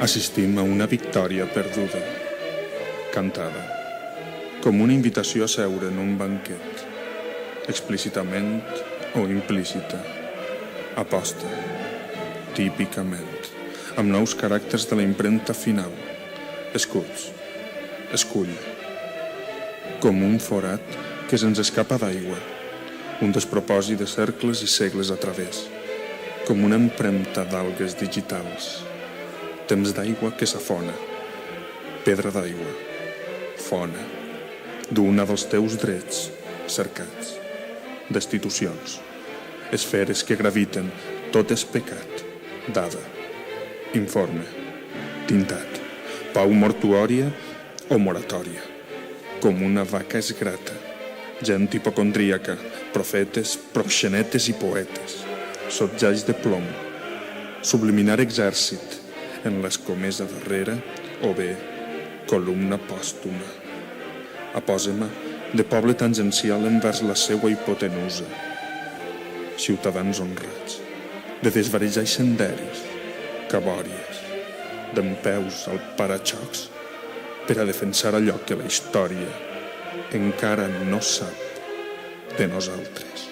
Assistim a una victòria perduda, cantada, com una invitació a seure en un banquet, explícitament o implícita, aposta, típicament, amb nous caràcters de la impremta final, escuts, escull, com un forat que se'ns escapa d'aigua, un despropòsit de cercles i segles a través, com una empremta d'algues digitals, temps d'aigua que s'afona, pedra d'aigua, fona, d'una dels teus drets cercats, destitucions, esferes que graviten, tot és pecat, dada, informe, tintat, pau mortuòria o moratòria, com una vaca esgrata, gent hipocondríaca, profetes, proxenetes i poetes, sotjalls de plom, subliminar exèrcit en l'escomesa darrere o bé columna pòstuma. Apòsema de poble tangencial envers la seua hipotenusa. Ciutadans honrats, de desvarejar senderis, cabòries, dempeus al paraxocs per a defensar allò que la història encara no sap de nosaltres.